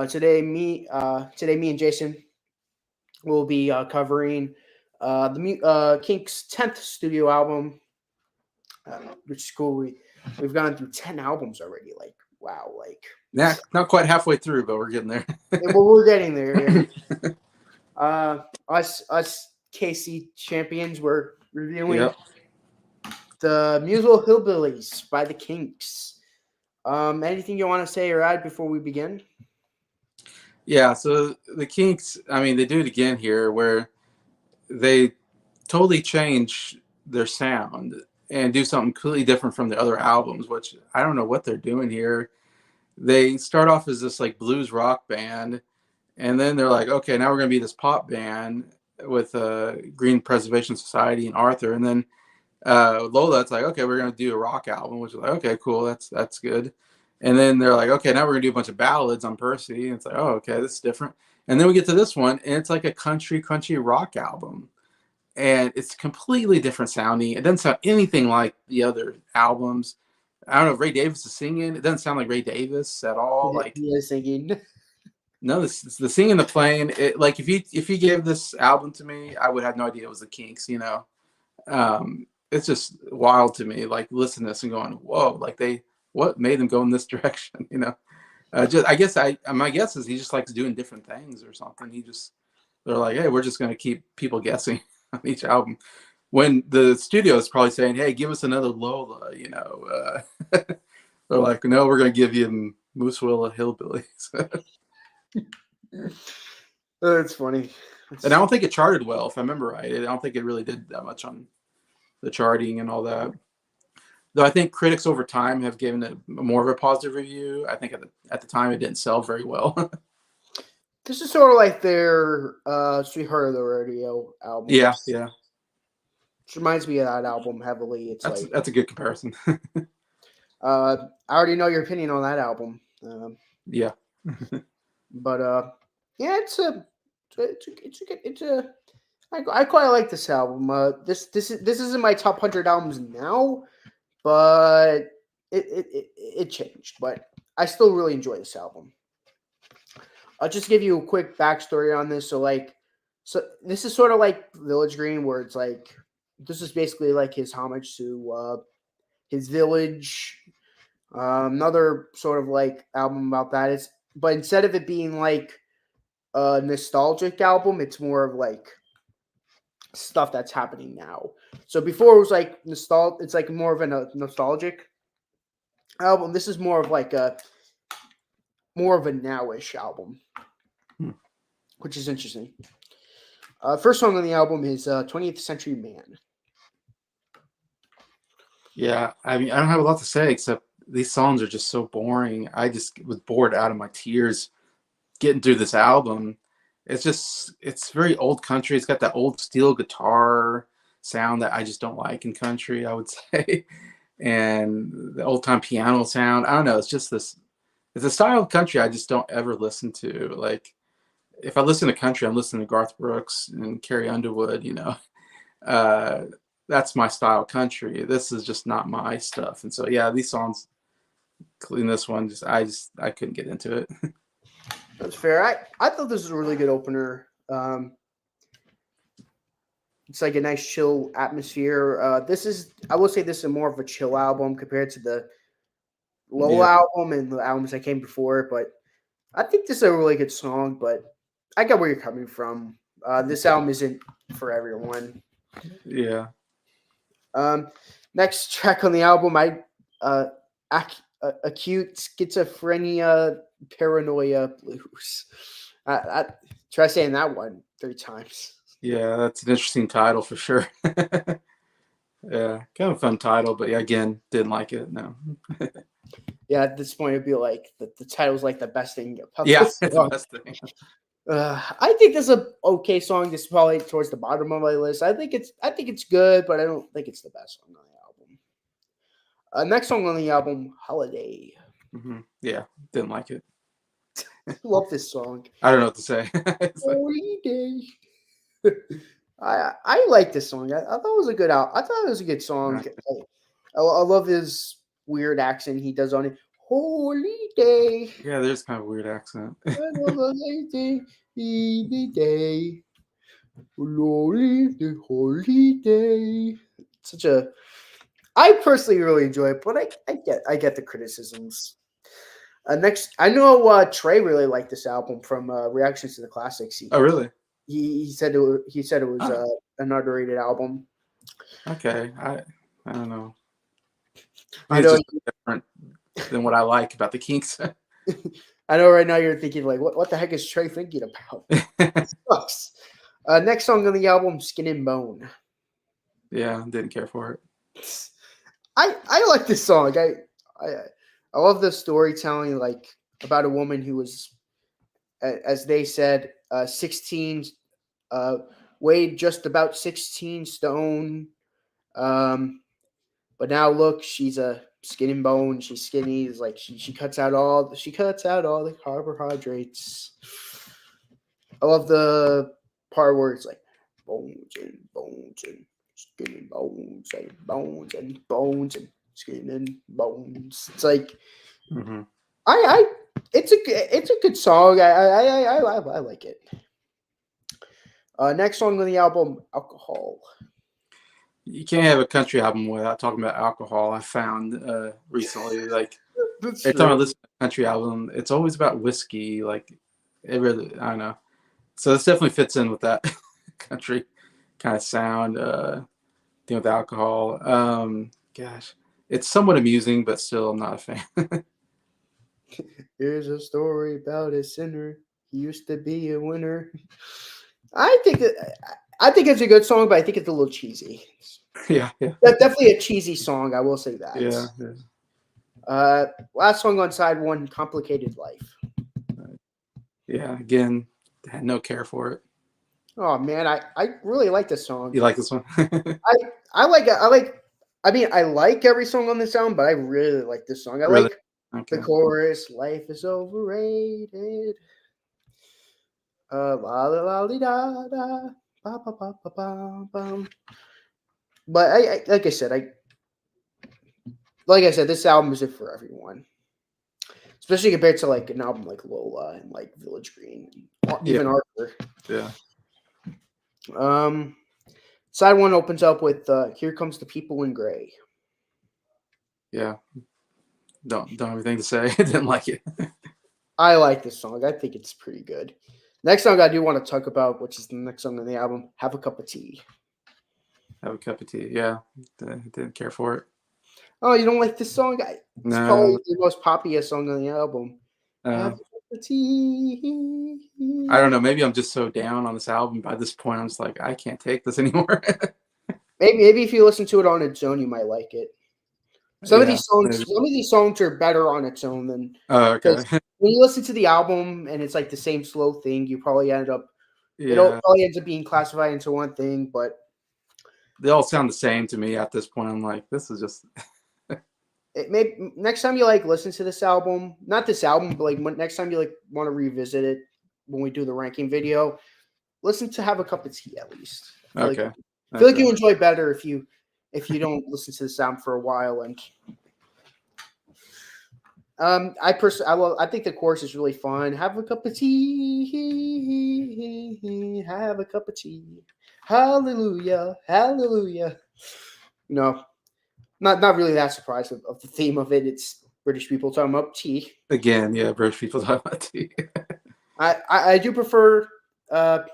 Today, me and Jason will be covering Kinks' 10th studio album, which is cool. We've gone through 10 albums already. Like, wow, like Yeah, not quite halfway through, but we're getting there. well, we're getting there. Us KC champions, we're reviewing Yep. the Muswell Hillbillies by the Kinks. Anything you want to say or add before we begin? Yeah, so the Kinks, I mean, they do it again here where they totally change their sound and do something completely different from the other albums, which I don't know what they're doing here. They start off as this like blues rock band, and then they're like, okay, now we're going to be this pop band with Green Preservation Society and Arthur, and then Lola, it's like, okay, we're going to do a rock album, which is like, okay, cool, that's good. And then they're like, okay, now we're going to do a bunch of ballads on Percy. And it's like, oh, okay, this is different. And then we get to this one, and it's like a country rock album. And it's completely different sounding. It doesn't sound anything like the other albums. I don't know if Ray Davis is singing. It doesn't sound like Ray Davis at all. Like, He is singing. no, the singing, the playing. Like if you gave this album to me, I would have no idea it was the Kinks. It's just wild to me. Like listening to this and going, whoa! Like what made them go in this direction? I guess my guess is he just likes doing different things or something. They're like, hey, we're just going to keep people guessing on each album. When the studio is probably saying, hey, give us another Lola, they're like, no, we're going to give you Muswell Hillbillies. That's funny. And I don't think it charted well, if I remember right. I don't think it really did that much on the charting and all that. Though I think critics over time have given it more of a positive review. I think at the time it didn't sell very well. This is sort of like their Sweetheart of the Radio album. Yeah. Which reminds me of that album heavily. It's that's a good comparison. I already know your opinion on that album. Yeah. But yeah, I quite like this album. This isn't my top 100 albums now, but it changed. But I still really enjoy this album. I'll just give you a quick backstory on this. So this is sort of like Village Green, where it's like this is basically like his homage to his village. Another sort of like album about that is, but instead of it being like a nostalgic album, it's more of like stuff that's happening now. So before it was like it's like more of a nostalgic album. This is more of like more of a nowish album, which is interesting. First song on the album is 20th Century Man. Yeah, I mean, I don't have a lot to say except these songs are just so boring. I just was bored out of my tears getting through this album. It's very old country. It's got that old steel guitar sound that I just don't like in country, I would say. And the old time piano sound. I don't know. It's a style of country I just don't ever listen to. Like, if I listen to country, I'm listening to Garth Brooks and Carrie Underwood, that's my style of country. This is just not my stuff. And so, yeah, these songs, including this one, I couldn't get into it. That's fair. I thought this was a really good opener. It's like a nice chill atmosphere. I will say this is more of a chill album compared to the Low album and the albums that came before it, but I think this is a really good song, but I get where you're coming from. This album isn't for everyone. Yeah. Next track on the album, Acute Schizophrenia Paranoia Blues. Try saying that one 3 times. Yeah, that's an interesting title for sure. Yeah, kind of a fun title, but yeah, again, didn't like it. No. Yeah, at this point, it'd be like the title's like the best thing. Yeah, it's the best thing. I think this is an okay song. This is probably towards the bottom of my list. I think it's good, but I don't think it's the best song on the album. Next song on the album, Holiday. Mm-hmm. Yeah, didn't like it. Love this song. I don't know what to say. Holiday. I like this song. I thought it was a good I thought it was a good song. I love his weird accent he does on it. holiday. Yeah, there's kind of a weird accent. Holiday, the day. Lolly, the holiday. Such a. I personally really enjoy it, but I get the criticisms. Next, I know Trey really liked this album from Reactions to the Classics. Oh, really? He said it was Oh, an underrated album. okay. I don't know. I It's know. just different than what I like about the Kinks. I know. Right now, you're thinking like, what the heck is Trey thinking about? Sucks. Next song on the album, "Skin and Bone." Yeah, didn't care for it. I like this song. I I love the storytelling, like about a woman who was, as they said, 16, uh, weighed just about 16 stone. Um, but now look, she's a skin and bone. She's skinny. It's like she cuts out all the carbohydrates. I love the part where it's like bones and skin and bones and bones and skin and bones. It's like Hmm. I it's a good song. I like it. Next song on the album, "Alcohol." You can't have a country album without talking about alcohol. I found recently, like That's every time I true. listen to a country album, it's always about whiskey. Like it really, I don't know. So this definitely fits in with that country kind of sound. Dealing with alcohol. Gosh, it's somewhat amusing, but still, I'm not a fan. Here's a story about a sinner. He used to be a winner. I think that I think it's a good song, but I think it's a little cheesy. Yeah, yeah, That's definitely a cheesy song. I will say that. yeah, yeah. Last song on side one, "Complicated Life." Yeah, again, had no care for it. Oh man, I really like this song. You like this one? I I like I like. I mean, I like every song on this album, but I really like this song. I Really? like the Okay. chorus. Life is overrated. La la la li, da da ba ba ba ba ba bum. But like I said, this album isn't for everyone, especially compared to like an album like Lola and like Village Green, or Yeah, even Arthur. yeah, Um, Side one opens up with "Here Comes the People in Gray." yeah. Don't have anything to say. Didn't like it. I like this song. I think it's pretty good. Next song I do want to talk about, which is the next song on the album, "Have a Cup of Tea." Have a cup of tea. Yeah, didn't care for it. Oh, you don't like this song? It's probably No. the most popular song on the album. Have Uh, a cup of tea. I don't know. Maybe I'm just so down on this album. By this point, I'm just like, I can't take this anymore. Maybe if you listen to it on its own, you might like it. Some of Yeah. these songs, Maybe. some of these songs are better on its own than Oh, okay. because when you listen to the album and it's like the same slow thing, you probably end up it'll Yeah. probably ends up being classified into one thing. But They all sound the same to me at this point. I'm like, this is just. it may next time you like listen to this album, not this album, but like next time you like want to revisit it when we do the ranking video, listen to "Have a Cup of Tea" at least. Okay. I feel like Okay. you enjoy better if you don't listen to the sound for a while. And I think the chorus is really fun. Have a cup of tea, have a cup of tea, hallelujah, hallelujah. No, not really that surprised of the theme of it. It's British people talking about tea. Again, yeah, British people talk about tea. I do prefer. I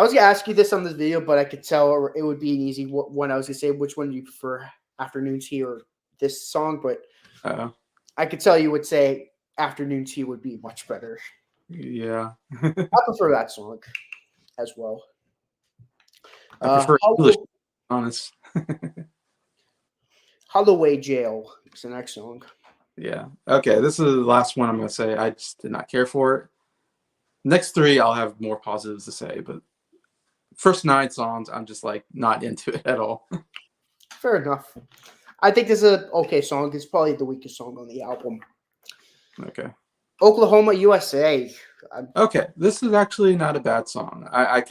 was gonna ask you this on this video, but I could tell it would be an easy one. I was gonna say which one do you prefer, afternoon tea or this song, but Uh, I could tell you would say afternoon tea would be much better. yeah. I prefer that song as well. I prefer English, to be honest. Holloway Jail is the next song. Yeah. Okay. This is the last one I'm going to say. I just did not care for it. Next three, I'll have more positives to say, but first 9 songs, I'm just like not into it at all. Fair enough. I think this is an okay song. It's probably the weakest song on the album. Okay. Oklahoma, USA. Okay. This is actually not a bad song. I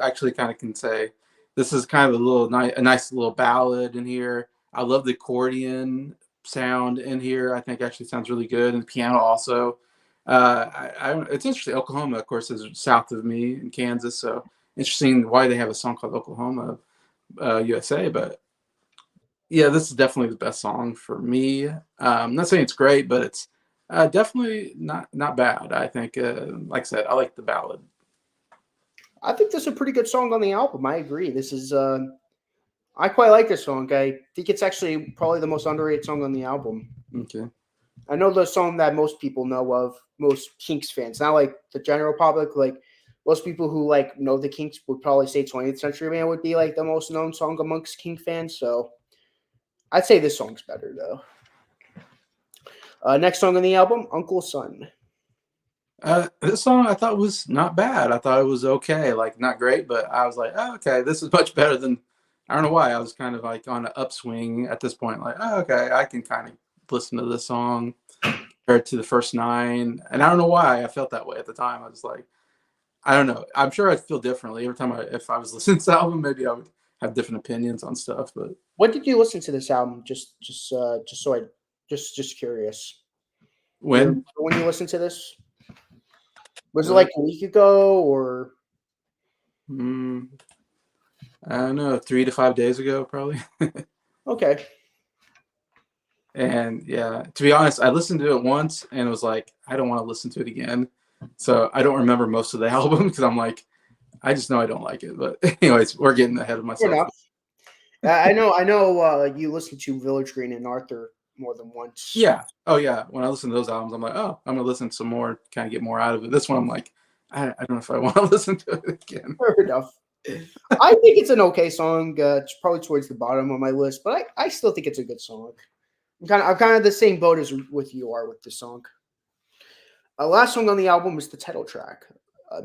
actually kind of can say this is kind of a nice little ballad in here. I love the accordion. sound in here I think actually sounds really good, and the piano also. It's interesting. Oklahoma, of course, is south of me in Kansas, so interesting why they have a song called Oklahoma, USA. But yeah, this is definitely the best song for me. I'm not saying it's great, but it's definitely not bad. I think, like I said, I like the ballad. I think this is a pretty good song on the album. I agree. This is I quite like this song. I think it's actually probably the most underrated song on the album. Okay. I know the song that most people know of, most Kinks fans, not like the general public. Like most people who like know the Kinks would probably say 20th Century Man would be like the most known song amongst Kink fans. So I'd say this song's better though. Next song on the album, Uncle Son. This song I thought was not bad. I thought it was okay, like not great, but I was like, oh, okay, this is much better than. I don't know why I was kind of like on an upswing at this point. Like, oh, okay, I can kind of listen to this song compared to the first nine, and I don't know why I felt that way at the time. I was like, I don't know. I'm sure I'd feel differently every time if I was listening to the album. Maybe I would have different opinions on stuff, but When did you listen to this album? Just so I just curious. Do you when remember when you listened to this? Was it uh, like a week ago or mm, I don't know, 3 to 5 days ago, probably. okay? And yeah, to be honest, I listened to it once and it was like, I don't want to listen to it again. So I don't remember most of the album because I'm like, I just know I don't like it. But anyways, we're getting ahead of Fair myself. enough. I know. You listened to Village Green and Arthur more than once. Yeah. Oh yeah. When I listen to those albums, I'm like, oh, I'm gonna listen to some more, kind of get more out of it. This one, I'm like, I don't know if I want to listen to it again. Fair enough. I think it's an okay song. It's probably towards the bottom of my list, but I still think it's a good song. I'm kind of the same boat as with you are with this song. Last song on the album is the title track,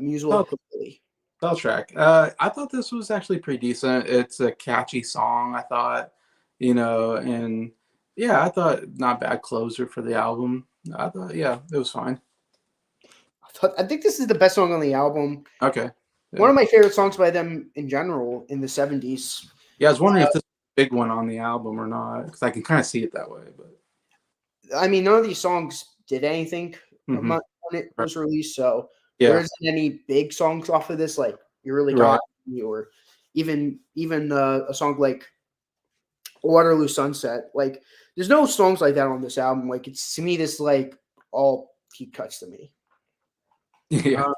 Muswell Oh, Hillbilly. title track. I thought this was actually pretty decent. It's a catchy song, I thought, and yeah, I thought not bad closer for the album. I thought, yeah, it was fine. I think this is the best song on the album. Okay. One Yeah. of my favorite songs by them in general in the 70s. Yeah, I was wondering if this was a big one on the album or not, because I can kind of see it that way. But I mean, none of these songs did anything hmm when it right. was released, so there Yeah, isn't any big songs off of this like "You Really right. Got Me" or even a song like "Waterloo Sunset." Like, there's no songs like that on this album. Like, it's to me, this like all deep cuts to me. Yeah, Uh,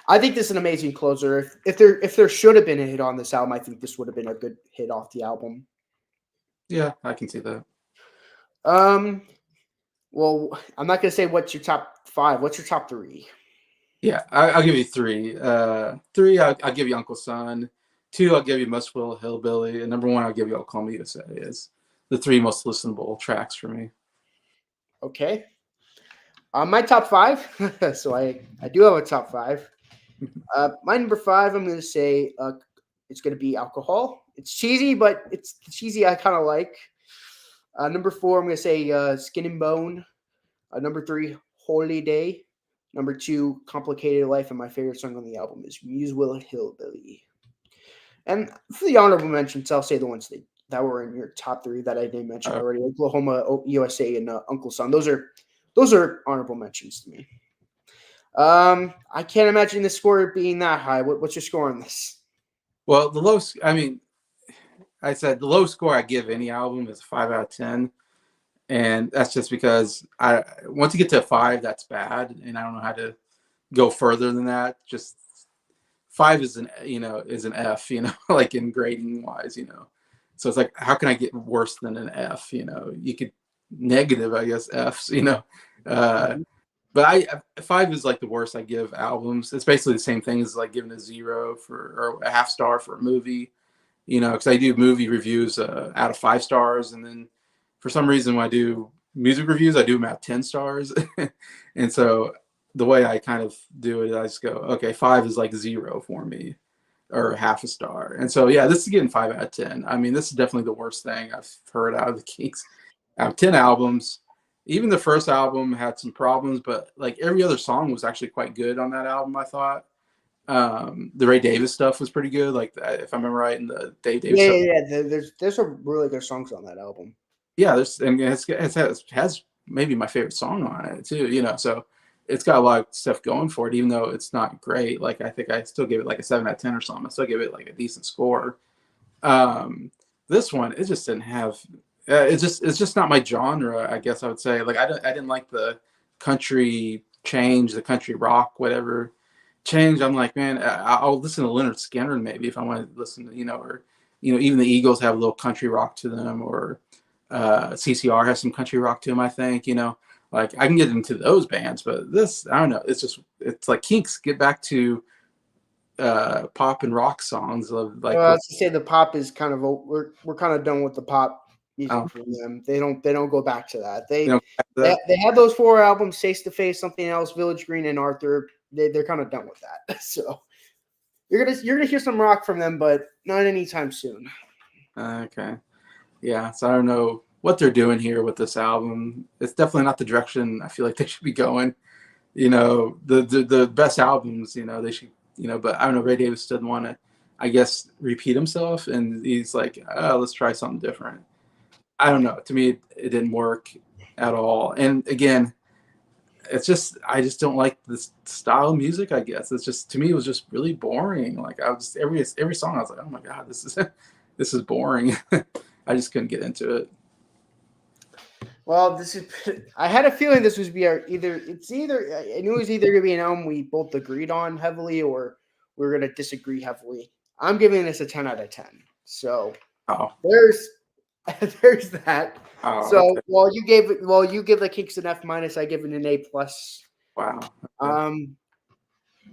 I think this is an amazing closer. If there should have been a hit on this album, I think this would have been a good hit off the album. yeah, I can see that. Um, well, I'm not gonna say what's your top five. What's your top three? Yeah, I'll give you three. Three, I'll give you Uncle Son. Two, I'll give you Muswell Hillbilly. And number one, I'll give you Oklahoma USA. Is the three most listenable tracks for me. Okay. My top five. So I do have a top five. My number five, I'm going to say it's going to be alcohol. It's cheesy, but it's cheesy I kind of like. Number four, I'm going to say Skin and Bone. Number three, Holy Day. Number two, Complicated Life. And my favorite song on the album is Muswell Hillbilly. And for the honorable mentions, I'll say the ones that were in your top three that I didn't mention Uh, already: Oklahoma, USA, and Uncle Son. Those are honorable mentions to me. I can't imagine the score being that high. What's your score on this? well, the lowest, I mean, I said the lowest score I give any album is 5 out of 10. And that's just because once you get to a five, that's bad. And I don't know how to go further than that. Just five is an F, like in grading wise. So it's like, how can I get worse than an F? You could negative, I guess, Fs. Uh, Mhm. but five is like the worst I give albums. It's basically the same thing as like giving a zero or a half star for a movie, because I do movie reviews out of 5 stars, and then for some reason when I do music reviews, I do them at 10 stars, and so the way I kind of do it, I just go, okay, five is like zero for me, or half a star. And so, yeah, this is getting 5 out of 10. I mean, this is definitely the worst thing I've heard out of the Kinks. Out of 10 albums, even the first album had some problems, but like every other song was actually quite good on that album, I thought. The Ray Davis stuff was pretty good, like if I remember right, and the Dave Davis Yeah, stuff. yeah, yeah. There's some really good songs on that album. Yeah, has maybe my favorite song on it too. So it's got a lot of stuff going for it, even though it's not great. Like I think I still give it like a 7 out of 10 or something. I still give it like a decent score. Um, this one, it just didn't have. It's just not my genre. I guess I would say. Like I didn't like the country change, the country rock, whatever change. I'm like, man, I'll listen to Leonard Skinner maybe if I want to listen to, or even the Eagles have a little country rock to them, or CCR has some country rock to them. I think like I can get into those bands, but this I don't know. It's like Kinks get back to pop and rock songs of like Well, as you say, the pop is kind of we're kind of done with the pop music oh, from them. They don't go back to that. you They know they, that. they had those 4 albums, Face to Face, Something Else, Village Green, and Arthur. They're kind of done with that. So you're gonna hear some rock from them, but not anytime soon. Okay. Yeah, so I don't know what they're doing here with this album. It's definitely not the direction I feel like they should be going. The best albums, they should, but I don't know. Ray Davis didn't want to, I guess, repeat himself, and he's like, let's try something different. I don't know. To me, it didn't work at all. And again, I just don't like this style of music. I guess it's just to me, it was just really boring. Like I was every song, I was like, oh my god, this is this is boring. I just couldn't get into it. Well, this is. I had a feeling this was be our either. It's either. I knew it was either gonna be an album we both agreed on heavily, or we're gonna disagree heavily. I'm giving this a 10 out of 10. So Oh, there's there's that. oh, So okay. while you give the Kinks an F minus, I give it an A plus. Wow. Okay. Um,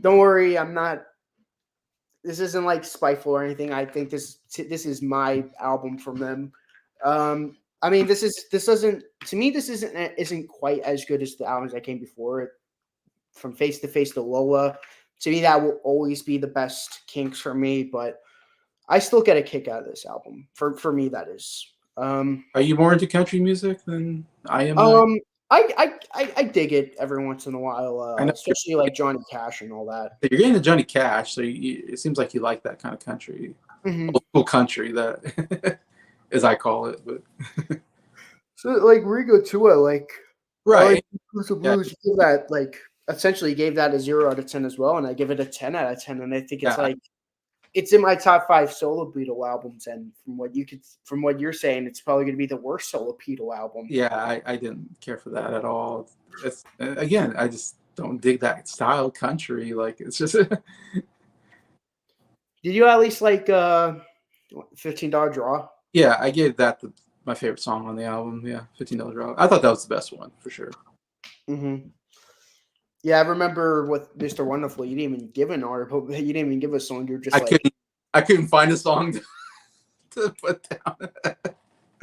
don't worry, I'm not. This isn't like spiteful or anything. I think this is my album from them. I mean, this doesn't to me. This isn't quite as good as the albums that came before it. From Face to Face to Lola, to me that will always be the best Kinks for me. But I still get a kick out of this album. For me, that is. Um, Are you more into country music than I am? Now um, I dig it every once in a while, I know especially like Johnny Cash and all that. you're getting to Johnny Cash, so it seems like you like that kind of country, Mhm. old school country, that as I call it. But So like Rigo too, I like right, Crucial yeah, Blues. Give that essentially gave that a 0 out of 10 as well, and I give it a 10 out of 10. And I think it's yeah, like it's in my top 5 solo Beatle albums. And from what you're saying, it's probably going to be the worst solo Beatle album. yeah. I didn't care for that at all. It's again, I just don't dig that style country. Like it's just Did you at least like $15 Draw? yeah. I gave that my favorite song on the album. Yeah, $15 Drop. I thought that was the best one for sure. Mm-hmm. Yeah, I remember with Mr. Wonderful, you didn't even give an article. You didn't even give a song. You're just I like, couldn't I couldn't find a song to put down.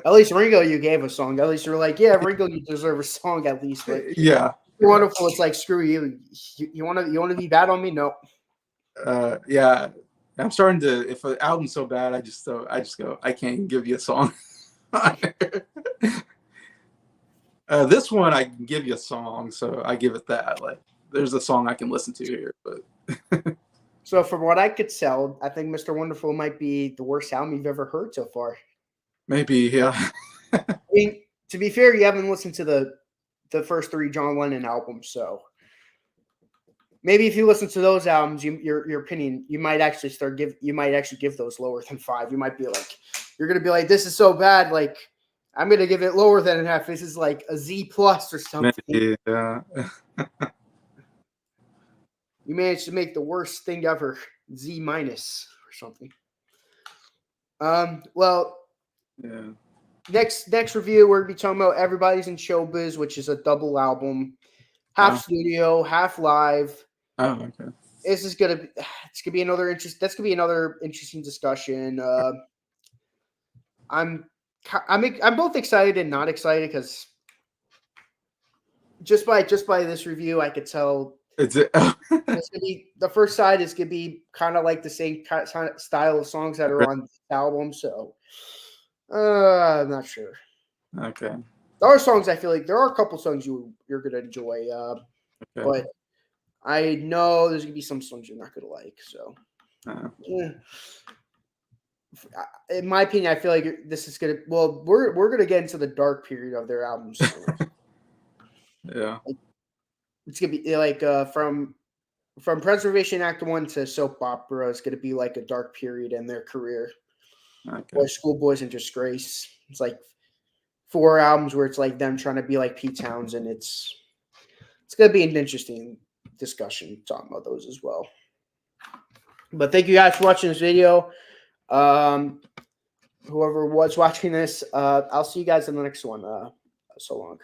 at least Ringo, you gave a song. At least you're like, yeah, Ringo, you deserve a song at least. But Yeah. Wonderful, it's like screw you. You want to be bad on me? No. Yeah. I'm starting to. If an album's so bad, I just go. I can't even give you a song. This one I can give you a song, so I give it that. Like, there's a song I can listen to here, but So from what I could tell, I think Mr. Wonderful might be the worst album you've ever heard so far. maybe yeah. I mean, to be fair, you haven't listened to the first 3 John Lennon albums, so maybe if you listen to those albums, your opinion, you might actually give those lower than 5. You might be like, you're gonna be like, this is so bad, like I'm gonna give it lower than an F. This is like a Z plus or something. Maybe yeah. You managed to make the worst thing ever Z minus or something. Well, Yeah. next review we're gonna be talking about Everybody's in Showbiz, which is a double album, half Wow. studio, half live. Oh, okay. This is gonna it's gonna be another interest. That's gonna be another interesting discussion. I'm I'm both excited and not excited because just by this review, I could tell Is it? it's gonna be the first side is gonna be kind of like the same kind of style of songs that are on this album. So I'm not sure. Okay. There are songs I feel like there are a couple songs you're gonna enjoy, Okay. but I know there's gonna be some songs you're not gonna like. So Uh, yeah. in my opinion, I feel like this is gonna. Well, we're gonna get into the dark period of their albums soon. Yeah. It's gonna be like from Preservation Act 1 to Soap Opera. It's gonna be like a dark period in their career. Okay. Or Schoolboys in Disgrace. It's like 4 albums where it's like them trying to be like Pete Townsend. It's gonna be an interesting discussion talking about those as well. But thank you guys for watching this video. Whoever was watching this, I'll see you guys in the next one. So long.